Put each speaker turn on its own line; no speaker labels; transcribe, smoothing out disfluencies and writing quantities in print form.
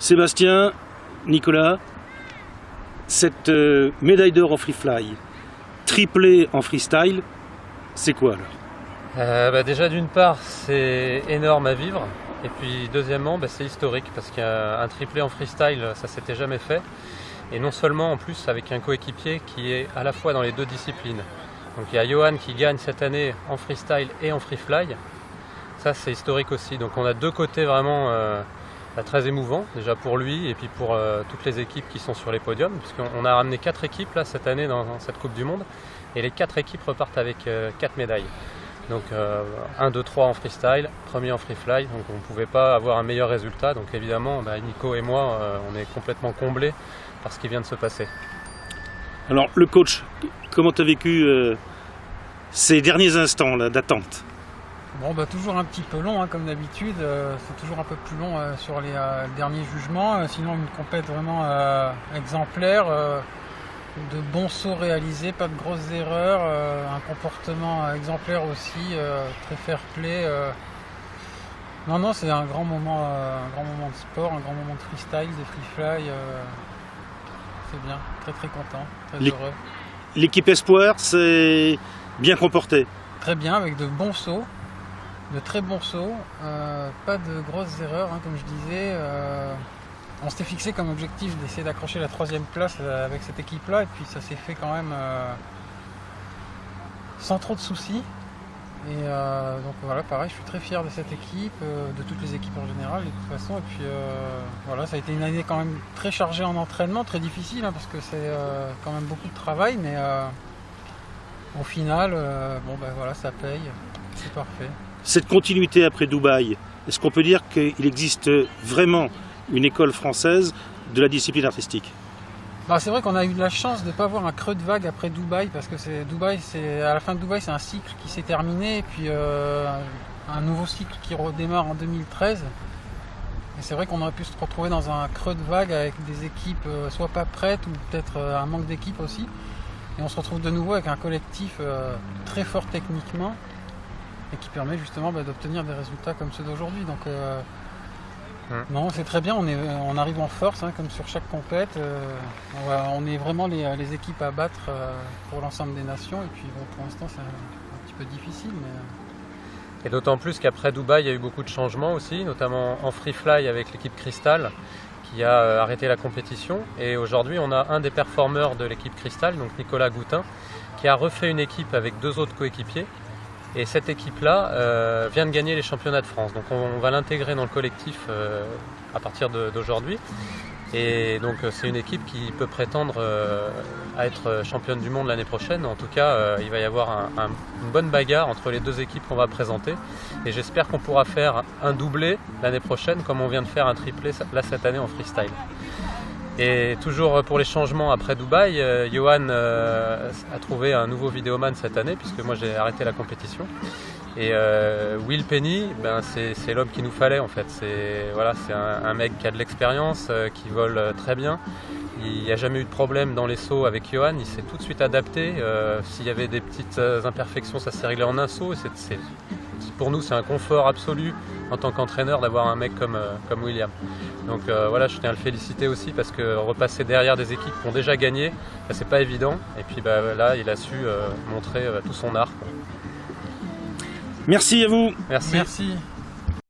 Sébastien, Nicolas, cette médaille d'or en free fly, triplée en freestyle, c'est quoi alors?
Déjà d'une part c'est énorme à vivre et puis deuxièmement c'est historique parce qu'un triplé en freestyle ça s'était jamais fait et non seulement en plus avec un coéquipier qui est à la fois dans les deux disciplines. Donc il y a Johan qui gagne cette année en freestyle et en free fly, ça c'est historique aussi. Donc on a deux côtés vraiment très émouvants déjà pour lui et puis pour toutes les équipes qui sont sur les podiums, puisqu'on a ramené 4 équipes là cette année dans cette Coupe du Monde et les 4 équipes repartent avec 4 médailles. Donc 1, 2, 3 en freestyle, premier en free fly, donc on ne pouvait pas avoir un meilleur résultat. Donc évidemment, Nico et moi, on est complètement comblés par ce qui vient de se passer.
Alors le coach, comment tu as vécu ces derniers instants d'attente?
Toujours un petit peu long, comme d'habitude, c'est toujours un peu plus long sur les derniers jugements, sinon une compète vraiment exemplaire. De bons sauts réalisés, pas de grosses erreurs, un comportement exemplaire aussi, très fair-play. Non, c'est un grand moment de sport, un grand moment de freestyle, de free-fly. C'est bien, très content, très heureux.
L'équipe Espoir s'est bien comportée?
Très bien, avec de bons sauts, de très bons sauts, pas de grosses erreurs, comme je disais. On s'était fixé comme objectif d'essayer d'accrocher la 3e place avec cette équipe-là, et puis ça s'est fait quand même sans trop de soucis. Et donc voilà, pareil, je suis très fier de cette équipe, de toutes les équipes en général, de toute façon. Et puis voilà, ça a été une année quand même très chargée en entraînement, très difficile, parce que c'est quand même beaucoup de travail, mais au final, voilà, ça paye, c'est parfait.
Cette continuité après Dubaï, est-ce qu'on peut dire qu'il existe vraiment une école française de la discipline artistique?
C'est vrai qu'on a eu de la chance de ne pas avoir un creux de vague après Dubaï, parce que à la fin de Dubaï, c'est un cycle qui s'est terminé, et puis un nouveau cycle qui redémarre en 2013. Et c'est vrai qu'on aurait pu se retrouver dans un creux de vague avec des équipes soit pas prêtes, ou peut-être un manque d'équipe aussi. Et on se retrouve de nouveau avec un collectif très fort techniquement, et qui permet justement d'obtenir des résultats comme ceux d'aujourd'hui. Donc non, c'est très bien, on arrive en force, comme sur chaque compète. On est vraiment les équipes à battre pour l'ensemble des nations. Et puis pour l'instant, c'est un petit peu difficile.
Et d'autant plus qu'après Dubaï, il y a eu beaucoup de changements aussi, notamment en free fly avec l'équipe Cristal qui a arrêté la compétition. Et aujourd'hui, on a un des performeurs de l'équipe Cristal, donc Nicolas Goutin, qui a refait une équipe avec 2 autres coéquipiers. Et cette équipe-là vient de gagner les championnats de France. Donc on va l'intégrer dans le collectif à partir d'aujourd'hui. Et donc c'est une équipe qui peut prétendre à être championne du monde l'année prochaine. En tout cas, il va y avoir une bonne bagarre entre les 2 équipes qu'on va présenter. Et j'espère qu'on pourra faire un doublé l'année prochaine, comme on vient de faire un triplé là cette année en freestyle. Et toujours pour les changements après Dubaï, Johan a trouvé un nouveau vidéoman cette année, puisque moi j'ai arrêté la compétition. Et Will Penny, c'est l'homme qu'il nous fallait en fait. C'est un mec qui a de l'expérience, qui vole très bien. Il n'y a jamais eu de problème dans les sauts avec Johan, il s'est tout de suite adapté. S'il y avait des petites imperfections, ça s'est réglé en un saut. Pour nous, c'est un confort absolu en tant qu'entraîneur d'avoir un mec comme William. Donc voilà, je tiens à le féliciter aussi parce que repasser derrière des équipes qui ont déjà gagné, c'est pas évident. Et puis là, il a su montrer tout son art.
Merci à vous.
Merci.